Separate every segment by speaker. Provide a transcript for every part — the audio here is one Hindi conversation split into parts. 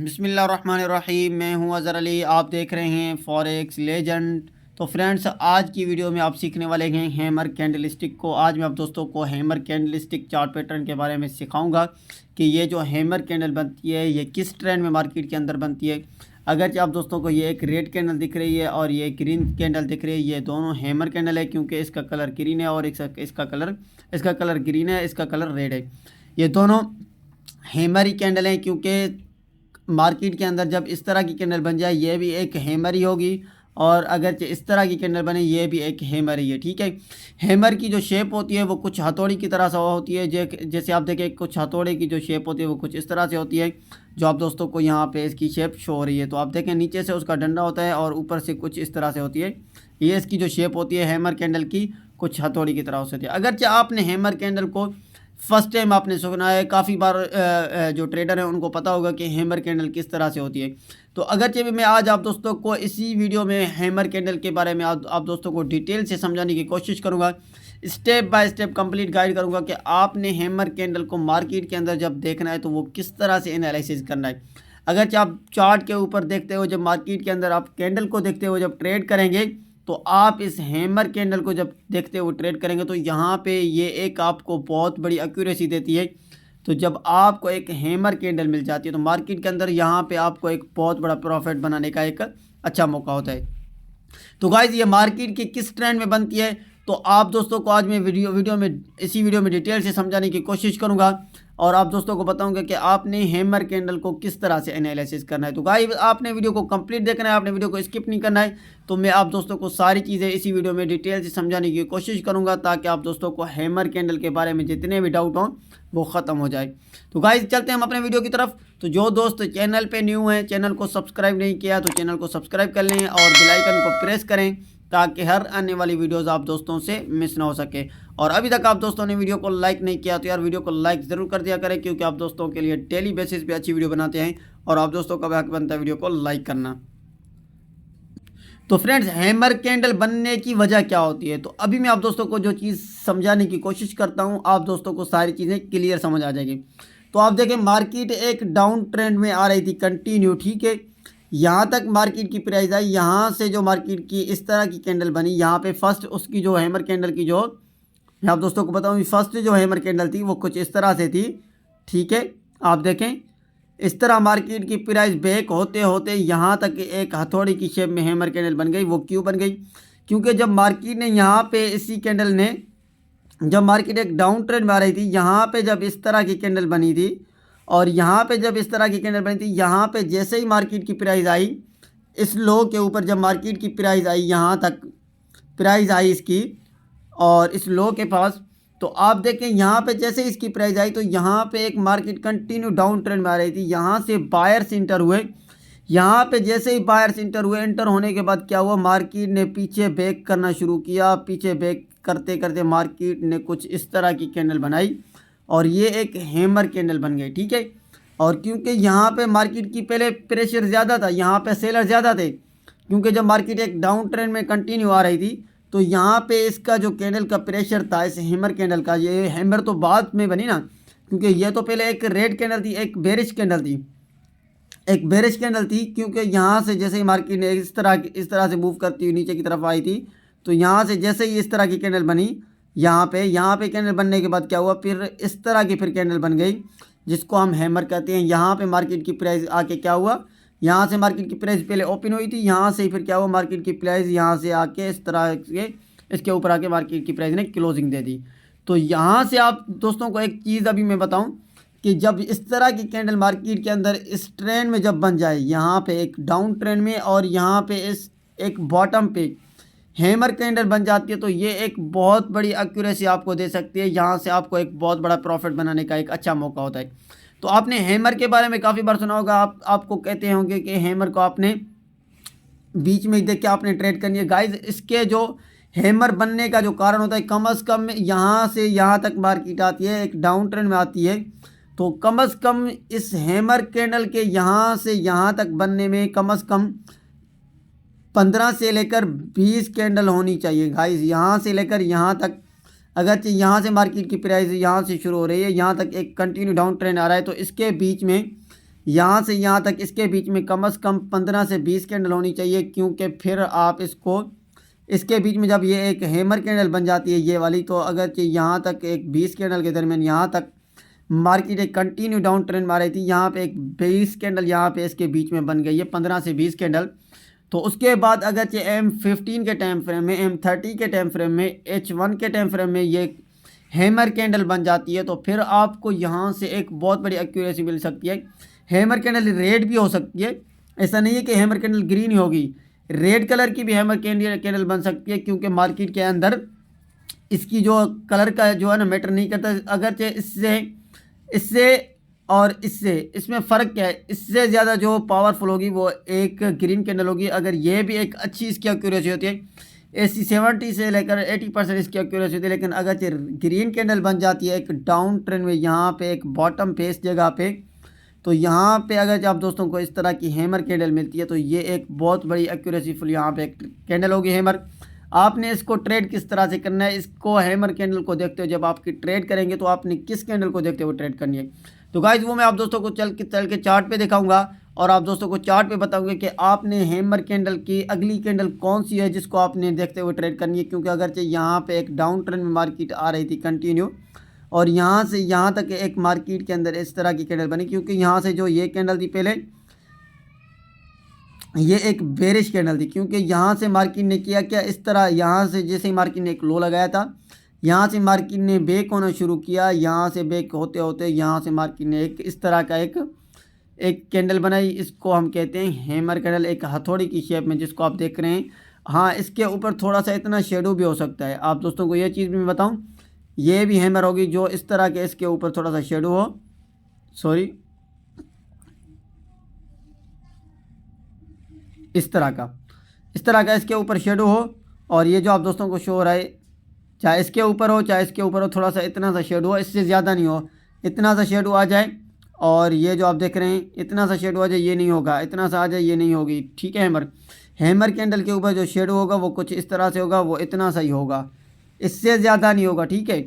Speaker 1: बिस्मिल्लाहिर्रहमानिर्रहीम। मैं हूं अज़हर अली, आप देख रहे हैं फॉरेक्स लेजेंड। तो फ्रेंड्स, आज की वीडियो में आप सीखने वाले हैं हैमर कैंडलस्टिक को। आज मैं आप दोस्तों को हैमर कैंडलस्टिक चार्ट पैटर्न के बारे में सिखाऊंगा कि ये जो हैमर कैंडल बनती है ये किस ट्रेंड में मार्केट के अंदर बनती है। अगरचे आप दोस्तों को ये एक रेड कैंडल दिख रही है और ये ग्रीन कैंडल दिख रही है, ये दोनों हैमर कैंडल है क्योंकि इसका कलर ग्रीन है और इसका कलर ग्रीन है, इसका कलर रेड है। ये दोनों हैमर ही कैंडल हैं क्योंकि मार्केट के अंदर जब इस तरह की कैंडल बन जाए ये भी एक हैमर ही होगी, और अगर इस तरह की कैंडल बने ये भी एक हैमर ही है। ठीक है, हैमर की जो शेप होती है वो कुछ हथौड़ी की तरह से होती है। जैसे आप देखें, कुछ हथौड़े की जो शेप होती है वो कुछ इस तरह से होती है, जो आप दोस्तों को यहाँ पे इसकी शेप शो हो रही है। तो आप देखें, नीचे से उसका डंडा होता है और ऊपर से कुछ इस तरह से होती है। ये इसकी जो शेप होती है हैमर कैंडल की, कुछ हथौड़ी की तरह होती है। अगरचे आपने हैमर कैंडल को फर्स्ट टाइम आपने सुना है, काफ़ी बार जो ट्रेडर हैं उनको पता होगा कि हैमर कैंडल किस तरह से होती है। तो अगरचे भी मैं आज आप दोस्तों को इसी वीडियो में हैमर कैंडल के बारे में आप दोस्तों को डिटेल से समझाने की कोशिश करूंगा, step by step complete guide करूंगा कि आपने हैमर कैंडल को मार्केट के अंदर जब देखना है तो वो किस तरह से एनालिसिस करना है। अगरचे आप चार्ट के ऊपर देखते हो, जब मार्केट के अंदर आप कैंडल को देखते हो, जब ट्रेड करेंगे तो आप इस हैमर कैंडल को जब देखते हुए ट्रेड करेंगे तो यहाँ पे ये एक आपको बहुत बड़ी एक्यूरेसी देती है। तो जब आपको एक हैमर कैंडल मिल जाती है तो मार्केट के अंदर यहाँ पे आपको एक बहुत बड़ा प्रॉफिट बनाने का एक अच्छा मौका होता है। तो गाइज, ये मार्केट की किस ट्रेंड में बनती है तो आप दोस्तों को आज मैं इसी वीडियो में डिटेल से समझाने की कोशिश करूँगा और आप दोस्तों को बताऊंगा कि आपने हैमर कैंडल को किस तरह से एनालिसिस करना है। तो गाइस, आपने वीडियो को कंप्लीट देखना है, आपने वीडियो को स्किप नहीं करना है। तो मैं आप दोस्तों को सारी चीज़ें इसी वीडियो में डिटेल से समझाने की कोशिश करूंगा ताकि आप दोस्तों को हैमर कैंडल के बारे में जितने भी डाउट हों वो ख़त्म हो जाए। तो गाइस, चलते हैं हम अपने वीडियो की तरफ। तो जो दोस्त चैनल पर न्यू हैं, चैनल को सब्सक्राइब नहीं किया तो चैनल को सब्सक्राइब कर लें और बेल आइकन को प्रेस करें ताकि हर आने वाली वीडियोस आप दोस्तों से मिस ना हो सके। और अभी तक आप दोस्तों ने वीडियो को लाइक नहीं किया तो यार वीडियो को लाइक ज़रूर कर दिया करें, क्योंकि आप दोस्तों के लिए डेली बेसिस पे अच्छी वीडियो बनाते हैं और आप दोस्तों का भी हक बनता है वीडियो को लाइक करना। तो फ्रेंड्स, हैमर कैंडल बनने की वजह क्या होती है, तो अभी मैं आप दोस्तों को जो चीज़ समझाने की कोशिश करता हूँ आप दोस्तों को सारी चीज़ें क्लियर समझ आ जाएगी। तो आप देखें, मार्केट एक डाउन ट्रेंड में आ रही थी कंटिन्यू। ठीक है, यहाँ तक मार्केट की प्राइस आई, यहाँ से जो मार्केट की इस तरह की कैंडल बनी, यहाँ पे फर्स्ट उसकी जो हैमर कैंडल की, जो मैं आप दोस्तों को बताऊँ, फर्स्ट जो हैमर कैंडल थी वो कुछ इस तरह से थी। ठीक है, आप देखें, इस तरह मार्केट की प्राइस बैक होते होते यहाँ तक एक हथौड़ी की शेप में हैमर कैंडल बन गई। वो क्यों बन गई? क्योंकि जब मार्केट ने यहाँ पे इसी कैंडल ने, जब मार्केट एक डाउन ट्रेंड में आ रही थी, यहाँ पे जब इस तरह की कैंडल बनी थी और यहाँ पे जब इस तरह की कैंडल बनी थी, यहाँ पे जैसे ही मार्केट की प्राइस आई इस लो के ऊपर, जब मार्केट की प्राइस आई यहाँ तक प्राइस आई इसकी और इस लो के पास, तो आप देखें यहाँ पे जैसे इसकी प्राइस आई तो यहाँ पे एक मार्केट कंटिन्यू डाउन ट्रेंड में आ रही थी। यहाँ से बायर्स इंटर हुए, यहाँ पे जैसे ही बायर्स इंटर हुए, इंटर होने के बाद क्या हुआ, मार्केट ने पीछे बैक करना शुरू किया। पीछे बैक करते करते मार्केट ने कुछ इस तरह की कैंडल बनाई और ये एक हैमर कैंडल बन गई। ठीक है, और क्योंकि यहाँ पे मार्केट की पहले प्रेशर ज़्यादा था, यहाँ पे सेलर ज़्यादा थे, क्योंकि जब मार्केट एक डाउन ट्रेंड में कंटिन्यू आ रही थी तो यहाँ पे इसका जो कैंडल का प्रेशर था इस हैमर कैंडल का, ये हैमर तो बाद में बनी ना, क्योंकि ये तो पहले एक रेड कैंडल थी, एक बेरिश कैंडल थी, क्योंकि यहाँ से जैसे ही मार्केट ने इस तरह से मूव करती हुई नीचे की तरफ आई थी, तो यहाँ से जैसे ही इस तरह की कैंडल बनी, यहाँ पे कैंडल बनने के बाद क्या हुआ, फिर इस तरह की फिर कैंडल बन गई जिसको हम हैमर कहते हैं। यहाँ पे मार्केट की प्राइस आके क्या हुआ, यहाँ से मार्केट की प्राइस पहले ओपन हुई थी, यहाँ से फिर क्या हुआ, मार्केट की प्राइस यहाँ से आके इस तरह के इसके ऊपर आके मार्केट की प्राइस ने क्लोजिंग दे दी। तो यहाँ से आप दोस्तों को एक चीज़ अभी मैं बताऊँ कि जब इस तरह की कैंडल मार्केट के अंदर इस ट्रेंड में जब बन जाए, यहाँ पे एक डाउन ट्रेंड में और यहाँ पे इस एक बॉटम पे हैमर कैंडल बन जाती है, तो ये एक बहुत बड़ी एक्यूरेसी आपको दे सकती है। यहाँ से आपको एक बहुत बड़ा प्रॉफिट बनाने का एक अच्छा मौका होता है। तो आपने हैमर के बारे में काफ़ी बार सुना होगा, आपको कहते होंगे कि हैमर को आपने बीच में देख के आपने ट्रेड करनी है। गाइज, इसके जो हैमर बनने का जो कारण होता है, कम से कम यहाँ से यहाँ तक मार्केट आती है, एक डाउन ट्रेंड में आती है, तो कम से कम इस हैमर कैंडल के यहाँ से यहाँ तक बनने में कम से कम 15 से लेकर 20 कैंडल होनी चाहिए। गाइस, यहाँ से लेकर यहाँ तक, अगर यहाँ से मार्केट की प्राइस यहाँ से शुरू हो रही है, यहाँ तक एक कंटिन्यू डाउन ट्रेंड आ रहा है, तो इसके बीच में यहाँ से यहाँ तक इसके बीच में कम से कम 15 से 20 कैंडल होनी चाहिए, क्योंकि फिर आप इसको इसके बीच में जब ये एक हैमर कैंडल बन जाती है ये वाली, तो अगर यहाँ तक एक 20 कैंडल के दरमियान यहाँ तक मार्केट एक कंटिन्यू डाउन ट्रेंड मार रही थी, यहाँ पे एक 20 कैंडल यहाँ पे इसके बीच में बन गई है, 15 से 20 कैंडल। तो उसके बाद अगर M15 के टाइम फ्रेम में, M30 के टाइम फ्रेम में, H1 के टाइम फ्रेम में ये हैमर कैंडल बन जाती है, तो फिर आपको यहाँ से एक बहुत बड़ी एक्यूरेसी मिल सकती है। हैमर कैंडल रेड भी हो सकती है, ऐसा नहीं है कि हैमर कैंडल ग्रीन ही होगी, रेड कलर की भी हैमर कैंडल बन सकती है, क्योंकि मार्केट के अंदर इसकी जो कलर का जो है ना मैटर नहीं करता। अगर इससे इससे और इससे इसमें फ़र्क क्या है, इससे ज़्यादा जो पावरफुल होगी वो एक ग्रीन कैंडल होगी। अगर ये भी एक अच्छी इसकी एक्यूरेसी होती है, 70 से लेकर 80% इसकी एक्यूरेसी होती है, लेकिन अगर ग्रीन कैंडल बन जाती है एक डाउन ट्रेंड में, यहाँ पे एक बॉटम पे इस जगह पे, तो यहाँ पे अगर आप दोस्तों को इस तरह की हैमर कैंडल मिलती है, तो ये एक बहुत बड़ी एक्यूरेसी फुल यहाँ पे एक कैंडल होगी हैमर। आपने इसको ट्रेड किस तरह से करना है, इसको हैमर कैंडल को देखते हो जब आपकी ट्रेड करेंगे तो आपने किस कैंडल को देखते हुए ट्रेड करनी है। तो गाइज वो मैं आप दोस्तों को चल के चार्ट पे दिखाऊंगा और आप दोस्तों को चार्ट पे बताऊंगा कि आपने हैमर कैंडल की अगली कैंडल कौन सी है जिसको आपने देखते हुए ट्रेड करनी है। क्योंकि अगरचे यहाँ पे एक डाउन ट्रेंड में मार्केट आ रही थी कंटिन्यू, और यहाँ से यहाँ तक एक मार्केट के अंदर इस तरह की कैंडल बनी, क्योंकि यहाँ से जो ये कैंडल थी पहले ये एक बेरिश कैंडल थी, क्योंकि यहाँ से मार्केट ने किया क्या, इस तरह यहाँ से जैसे ही मार्केट ने एक लो लगाया था, यहाँ से मार्केट ने बेक होना शुरू किया, यहाँ से बेक होते होते यहाँ से मार्केट ने एक इस तरह का एक कैंडल बनाई। इसको हम कहते हैं हैमर कैंडल, एक हथौड़ी की शेप में जिसको आप देख रहे हैं। हाँ, इसके ऊपर थोड़ा सा इतना शेडो भी हो सकता है। आप दोस्तों को ये चीज़ भी मैं बताऊँ, ये भी हैमर होगी जो इस तरह के इसके ऊपर थोड़ा सा शेडो हो, सॉरी इस तरह का इसके ऊपर शेडो हो, और ये जो आप दोस्तों को शो हो रहा है चाहे इसके ऊपर हो चाहे इसके ऊपर हो, थोड़ा सा इतना सा शेडो हो, इससे ज़्यादा नहीं हो, इतना सा शेडो आ जाए। और ये जो आप देख रहे हैं इतना सा शेडो आ जाए, ये नहीं होगा, इतना सा आ जाए ये नहीं होगी, ठीक है। हैमर कैंडल के ऊपर जो शेडो होगा वो कुछ इस तरह से होगा, वो इतना सा ही होगा, इससे ज़्यादा नहीं होगा, ठीक है।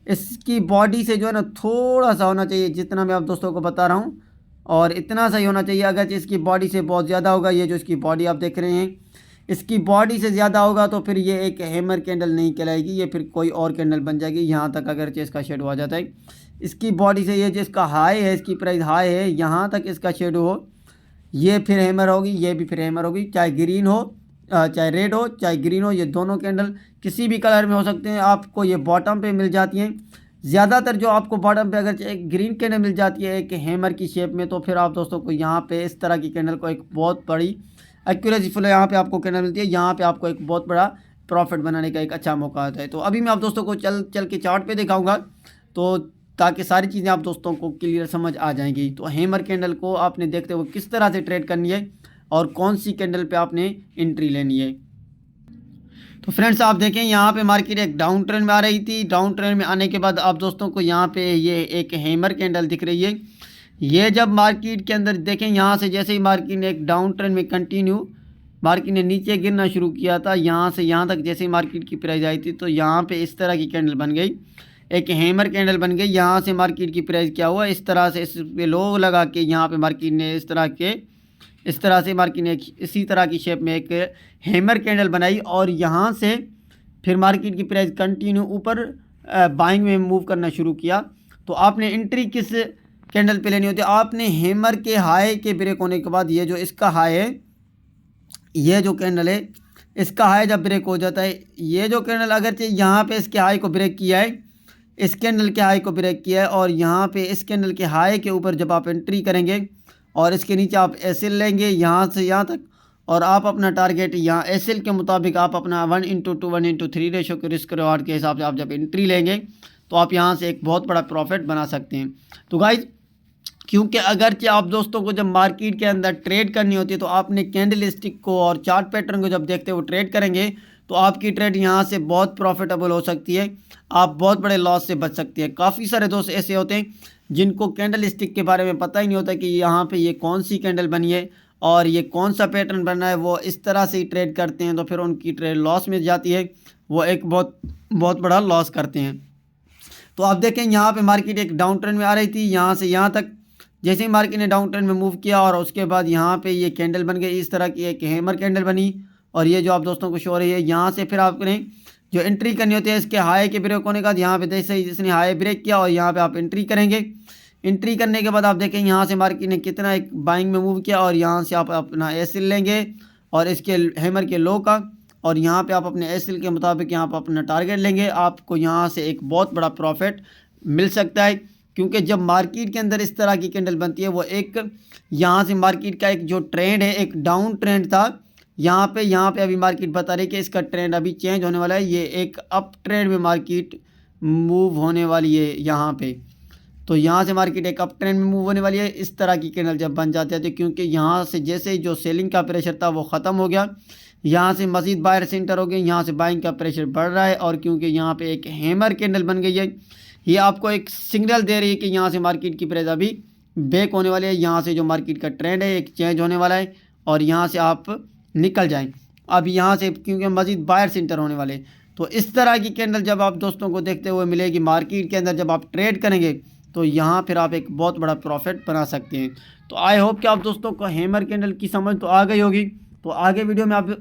Speaker 1: इसकी बॉडी से जो है ना थोड़ा सा होना चाहिए, जितना मैं आप दोस्तों को बता रहा हूँ, और इतना सही होना चाहिए। अगर इसकी बॉडी से बहुत ज़्यादा होगा, ये जो इसकी बॉडी आप देख रहे हैं इसकी बॉडी से ज़्यादा होगा, तो फिर ये एक हैमर कैंडल नहीं कहलाएगी, ये फिर कोई और कैंडल बन जाएगी। यहाँ तक अगर इसका शेडो आ जाता है इसकी बॉडी से, ये जिसका हाई है, इसकी प्राइस हाई है, यहाँ तक इसका शेडो हो, ये फिर हैमर होगी, ये भी फिर हैमर होगी। चाहे ग्रीन हो चाहे रेड हो चाहे ग्रीन हो, ये दोनों कैंडल किसी भी कलर में हो सकते हैं। आपको ये बॉटम पे मिल जाती हैं ज़्यादातर, जो आपको बॉटम पे अगर एक ग्रीन कैंडल मिल जाती है एक हैमर की शेप में, तो फिर आप दोस्तों को यहाँ पे इस तरह की कैंडल को एक बहुत बड़ी एक्यूरेसी फुल यहाँ पे आपको कैंडल मिलती है, यहाँ पे आपको एक बहुत बड़ा प्रॉफिट बनाने का एक अच्छा मौका आता है। तो अभी मैं आप दोस्तों को चल के चार्ट पे दिखाऊंगा, तो ताकि सारी चीज़ें आप दोस्तों को क्लियर समझ आ जाएंगी। तो हैमर कैंडल को आपने देखते हुए किस तरह से ट्रेड करनी है और कौन सी कैंडल पे आपने एंट्री लेनी है। तो फ्रेंड्स आप देखें यहाँ पे मार्केट एक डाउन ट्रेंड में आ रही थी, डाउन ट्रेंड में आने के बाद आप दोस्तों को यहाँ पे ये एक हैमर कैंडल दिख रही है। ये जब मार्केट के अंदर देखें यहाँ से जैसे ही मार्केट ने एक डाउन ट्रेंड में कंटिन्यू मार्केट ने नीचे गिरना शुरू किया था, यहाँ से यहाँ तक जैसे ही मार्केट की प्राइस आई थी, तो यहाँ पे इस तरह की कैंडल बन गई, एक हैमर कैंडल बन गई। यहाँ से मार्केट की प्राइस क्या हुआ, इस तरह से इस पे लो लगा के यहाँ पे मार्केट ने इस तरह से मार्केट ने इसी तरह की शेप में एक हैमर कैंडल बनाई, और यहाँ से फिर मार्केट की प्राइस कंटिन्यू ऊपर बाइंग में मूव करना शुरू किया। तो आपने एंट्री किस कैंडल पे लेनी होती है, आपने हैमर के हाई के ब्रेक होने के बाद, ये जो इसका हाई है, ये जो कैंडल है इसका हाई जब ब्रेक हो जाता है, ये जो कैंडल अगर यहाँ पे इसके हाई को ब्रेक किया है, इस कैंडल के हाई को ब्रेक किया है, और यहाँ पे इस कैंडल के हाई के ऊपर जब आप एंट्री करेंगे और इसके नीचे आप एसएल लेंगे यहाँ से यहाँ तक, और आप अपना टारगेट यहाँ एसएल के मुताबिक आप अपना 1:2 1:3 रेशो के रिस्क रिवार्ड के हिसाब से आप जब एंट्री लेंगे तो आप यहाँ से एक बहुत बड़ा प्रॉफिट बना सकते हैं। तो गाइज क्योंकि अगरचे आप दोस्तों को जब मार्केट के अंदर ट्रेड करनी होती है, तो आपने कैंडल स्टिक को और चार्ट पैटर्न को जब देखते हुए ट्रेड करेंगे, तो आपकी ट्रेड यहाँ से बहुत प्रॉफिटेबल हो सकती है, आप बहुत बड़े लॉस से बच सकते हैं। काफ़ी सारे दोस्त ऐसे होते हैं जिनको कैंडल स्टिक के बारे में पता ही नहीं होता कि यहाँ पे ये कौन सी कैंडल बनी है और ये कौन सा पैटर्न बना है, वो इस तरह से ही ट्रेड करते हैं, तो फिर उनकी ट्रेड लॉस में जाती है, वो एक बहुत बड़ा लॉस करते हैं। तो आप देखें यहाँ पे मार्केट एक डाउन ट्रेंड में आ रही थी, यहाँ से यहाँ तक जैसे ही मार्केट ने डाउन ट्रेंड में मूव किया और उसके बाद यहाँ पे ये कैंडल बन गई, इस तरह की एक हैमर कैंडल बनी और ये जो आप दोस्तों को शो हो रही है, यहाँ से फिर आपने जो एंट्री करनी होती है इसके हाई के ब्रेक होने के बाद यहाँ पे जैसे ही जिसने हाई ब्रेक किया और यहाँ पे आप एंट्री करेंगे। एंट्री करने के बाद आप देखें यहाँ से मार्केट ने कितना एक बाइंग में मूव किया और यहाँ से आप अपना एसएल लेंगे और इसके हैमर के लो का, और यहाँ पे आप अपने एसएल के मुताबिक यहाँ पर अपना टारगेट लेंगे। आपको यहाँ से एक बहुत बड़ा प्रॉफिट मिल सकता है, क्योंकि जब मार्केट के अंदर इस तरह की कैंडल बनती है, वो एक यहाँ से मार्केट का एक जो ट्रेंड है, एक डाउन ट्रेंड था, यहाँ पे अभी मार्केट बता रही है कि इसका ट्रेंड अभी चेंज होने वाला है, ये एक अप ट्रेंड में मार्केट मूव होने वाली है यहाँ पे। तो यहाँ से मार्केट एक अप ट्रेंड में मूव होने वाली है। इस तरह की कैंडल जब बन जाते हैं तो क्योंकि यहाँ से जैसे जो सेलिंग का प्रेशर था वो ख़त्म हो गया, यहाँ से मज़ीद बायर सेंटर हो गए, यहाँ से बाइंग का प्रेशर बढ़ रहा है, और क्योंकि यहाँ पे एक हैमर कैंडल बन गई है, ये आपको एक सिग्नल दे रही है कि यहाँ से मार्केट की प्राइस अभी बैक होने वाली है, यहाँ से जो मार्केट का ट्रेंड है एक चेंज होने वाला है और यहाँ से आप निकल जाएं। अब यहाँ से क्योंकि मज़ीद बायर सेंटर होने वाले, तो इस तरह की कैंडल जब आप दोस्तों को देखते हुए मिलेगी मार्केट के अंदर, जब आप ट्रेड करेंगे तो यहाँ फिर आप एक बहुत बड़ा प्रॉफिट बना सकते हैं। तो आई होप कि आप दोस्तों को हैमर कैंडल की समझ तो आ गई होगी। तो आगे वीडियो में आप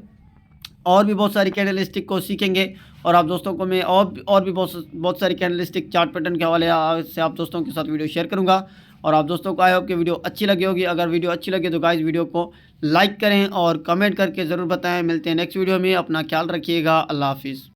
Speaker 1: और भी बहुत सारी कैंडलस्टिक को सीखेंगे और आप दोस्तों को मैं और भी बहुत सारी कैंडलस्टिक चार्ट पैटर्न के हवाले से आप दोस्तों के साथ वीडियो शेयर करूंगा। और आप दोस्तों को आई होप कि वीडियो अच्छी लगी होगी। अगर वीडियो अच्छी लगे तो गाइस वीडियो को लाइक करें और कमेंट करके ज़रूर बताएं। मिलते हैं नेक्स्ट वीडियो में, अपना ख्याल रखिएगा। अल्लाह हाफिज़।